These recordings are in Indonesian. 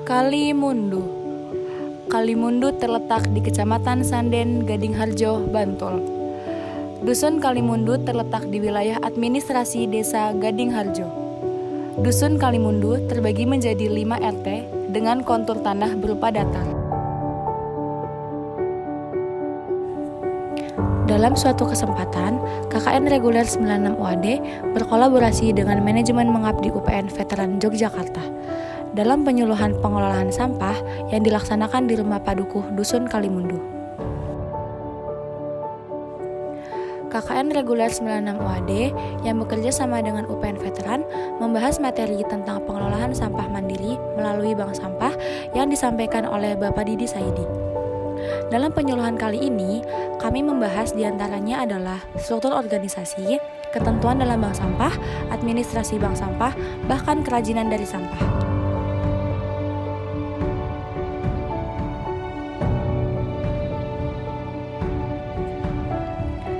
Kalimundu. Kalimundu terletak di Kecamatan Sanden, Gadingharjo, Bantul. Dusun Kalimundu terletak di wilayah administrasi Desa Gadingharjo. Dusun Kalimundu terbagi menjadi 5 RT dengan kontur tanah berupa datar. Dalam suatu kesempatan, KKN Reguler 96 UAD berkolaborasi dengan manajemen mengabdi UPN Veteran Yogyakarta dalam penyuluhan pengelolaan sampah yang dilaksanakan di Rumah Padukuh Dusun Kalimundu. KKN Reguler 96 UAD yang bekerja sama dengan UPN Veteran membahas materi tentang pengelolaan sampah mandiri melalui bank sampah yang disampaikan oleh Bapak Didi Saidi. Dalam penyuluhan kali ini, kami membahas diantaranya adalah struktur organisasi, ketentuan dalam bank sampah, administrasi bank sampah, bahkan kerajinan dari sampah.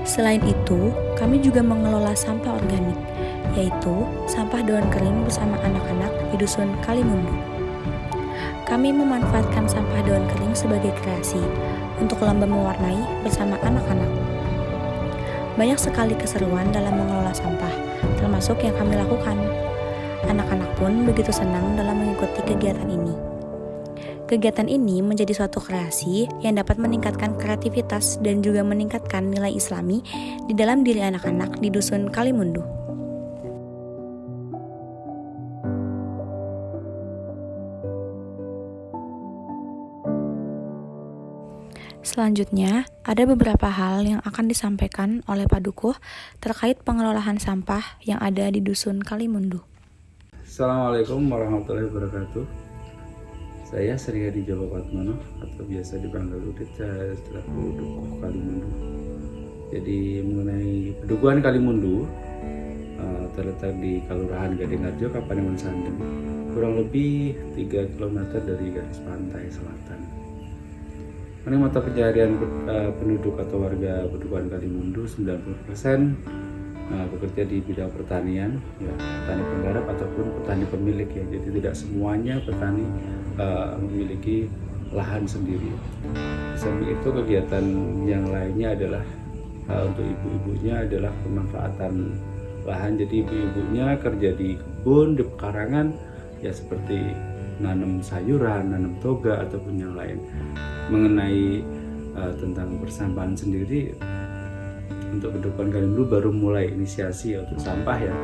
Selain itu, kami juga mengelola sampah organik, yaitu sampah daun kering bersama anak-anak di Dusun Kalimundu. Kami memanfaatkan sampah daun kering sebagai kreasi untuk lomba mewarnai bersama anak-anak. Banyak sekali keseruan dalam mengelola sampah, termasuk yang kami lakukan. Anak-anak pun begitu senang dalam mengikuti kegiatan ini. Kegiatan ini menjadi suatu kreasi yang dapat meningkatkan kreativitas dan juga meningkatkan nilai Islami di dalam diri anak-anak di Dusun Kalimundu. Selanjutnya, ada beberapa hal yang akan disampaikan oleh Padukuh terkait pengelolaan sampah yang ada di Dusun Kalimundu. Assalamualaikum warahmatullahi wabarakatuh. Saya Sri Hadi Jawa Patmono atau biasa dipanggil Udit, saya selaku Padukuh Kalimundu. Jadi mengenai Padukuhan Kalimundu terletak di Kelurahan Gadingharjo, Kabupaten Sanden, kurang lebih 3 km dari garis pantai selatan. Ini mata pencaharian penduduk atau warga Padukuhan Kalimundu 90% bekerja di bidang pertanian, ya, petani penggarap ataupun petani pemilik, ya. Jadi tidak semuanya petani memiliki lahan sendiri. Samping itu kegiatan yang lainnya adalah untuk ibu-ibunya adalah pemanfaatan lahan. Jadi ibu-ibunya kerja di kebun, di pekarangan, ya seperti nanam sayuran, nanam toga ataupun yang lain. Mengenai tentang persampahan sendiri, untuk Padukuhan Kalimundu baru mulai inisiasi untuk sampah, ya.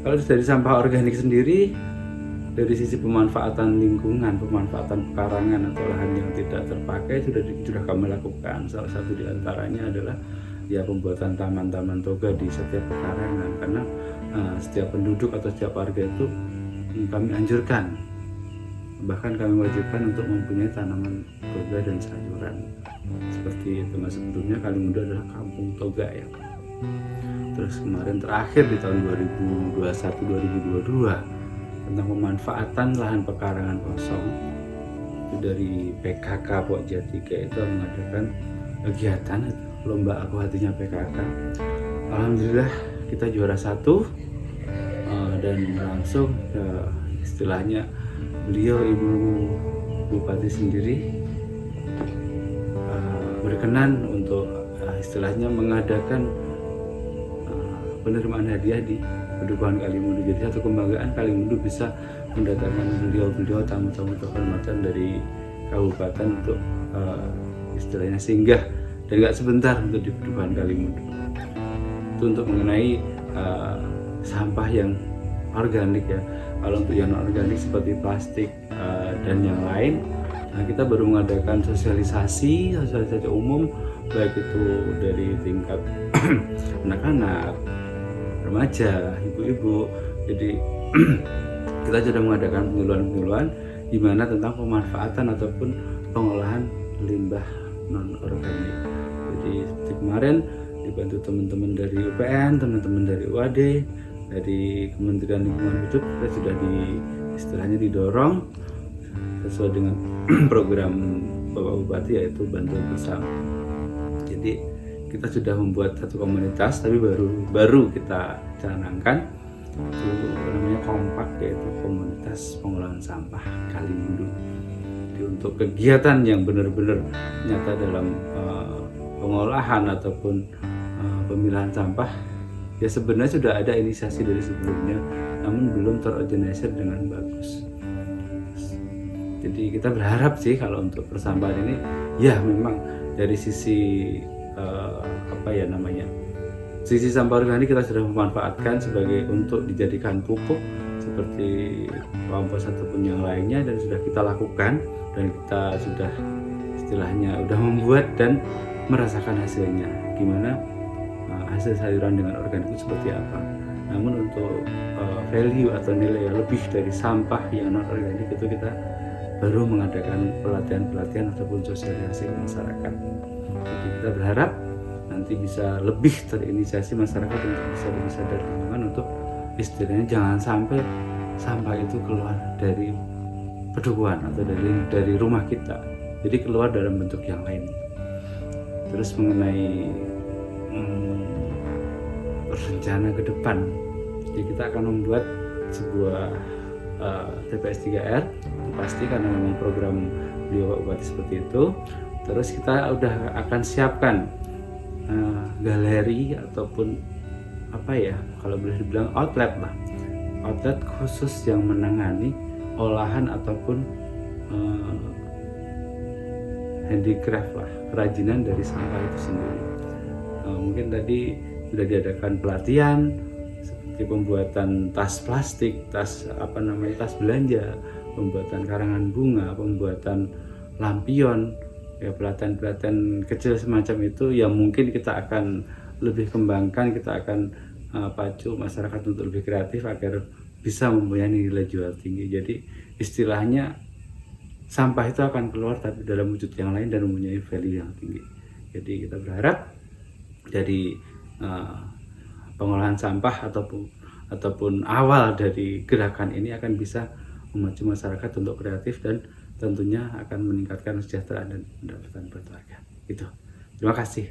Kalau dari sampah organik sendiri, dari sisi pemanfaatan lingkungan, pemanfaatan pekarangan atau lahan yang tidak terpakai sudah kami lakukan. Salah satu di antaranya adalah ya pembuatan taman-taman toga di setiap pekarangan, karena setiap penduduk atau setiap warga itu kami anjurkan, bahkan kami wajibkan untuk mempunyai tanaman toga dan sayuran. Seperti tema sebelumnya, Kalimundu adalah kampung toga, ya. Terus kemarin terakhir di tahun 2021-2022 tentang pemanfaatan lahan pekarangan kosong itu dari PKK Pokja 3 itu mengadakan kegiatan lomba aku hatinya PKK. Alhamdulillah kita juara 1 dan langsung istilahnya beliau Ibu Bupati sendiri berkenan untuk istilahnya mengadakan penerimaan hadiah di Padukuhan Kalimundu. Jadi satu kebanggaan Kalimundu bisa mendatangkan beliau-beliau tamu-tamu terhormatan dari kabupaten untuk istilahnya singgah dan gak sebentar untuk di Padukuhan Kalimundu. Itu untuk mengenai sampah yang organik, ya. Kalau untuk yang non organik seperti plastik dan yang lain, kita baru mengadakan sosialisasi umum, baik itu dari tingkat anak-anak, remaja, ibu-ibu. Jadi kita sudah mengadakan penyuluhan di mana tentang pemanfaatan ataupun pengolahan limbah non organik. Jadi seperti kemarin dibantu teman-teman dari UPN, teman-teman dari UAD, dari Kementerian Lingkungan Hidup, kita sudah istilahnya didorong sesuai dengan program Bapak Bupati, yaitu bantuan bersama. Jadi kita sudah membuat satu komunitas, tapi baru kita canangkan, itu namanya kompak, yaitu komunitas pengolahan sampah Kalimundu. Jadi untuk kegiatan yang benar-benar nyata dalam pengolahan ataupun pemilahan sampah, ya sebenarnya sudah ada inisiasi dari sebelumnya, namun belum terorganisir dengan bagus. Jadi kita berharap sih kalau untuk persampahan ini, ya memang dari sisi sisi sampah organik kita sudah memanfaatkan sebagai untuk dijadikan pupuk seperti kompos ataupun yang lainnya, dan sudah kita lakukan, dan kita sudah istilahnya udah membuat dan merasakan hasilnya, gimana hasil sayuran dengan organik itu seperti apa. Namun untuk value atau nilai yang lebih dari sampah yang non organik itu kita baru mengadakan pelatihan ataupun sosialisasi ke masyarakat. Jadi kita berharap nanti bisa lebih terinisiasi masyarakat untuk bisa lebih sadar lingkungan, untuk istilahnya jangan sampai sampah itu keluar dari pedukuhan atau dari rumah kita, jadi keluar dalam bentuk yang lain. Terus mengenai rencana ke depan, jadi kita akan membuat sebuah TPS 3R, pasti karena memang program beliau Pak Bupati seperti itu. Terus kita udah akan siapkan galeri ataupun kalau boleh dibilang outlet khusus yang menangani olahan ataupun handicraft kerajinan dari sampah itu sendiri. Mungkin tadi sudah diadakan pelatihan seperti pembuatan tas plastik, tas belanja, pembuatan karangan bunga, pembuatan lampion, ya pelatihan kecil semacam itu yang mungkin kita akan lebih kembangkan. Kita akan pacu masyarakat untuk lebih kreatif agar bisa mempunyai nilai jual tinggi. Jadi istilahnya sampah itu akan keluar tapi dalam wujud yang lain dan mempunyai value yang tinggi. Jadi kita berharap dari pengolahan sampah ataupun awal dari gerakan ini akan bisa memacu masyarakat untuk kreatif dan tentunya akan meningkatkan kesejahteraan dan pendapatan berkeluarga. Itu. Terima kasih.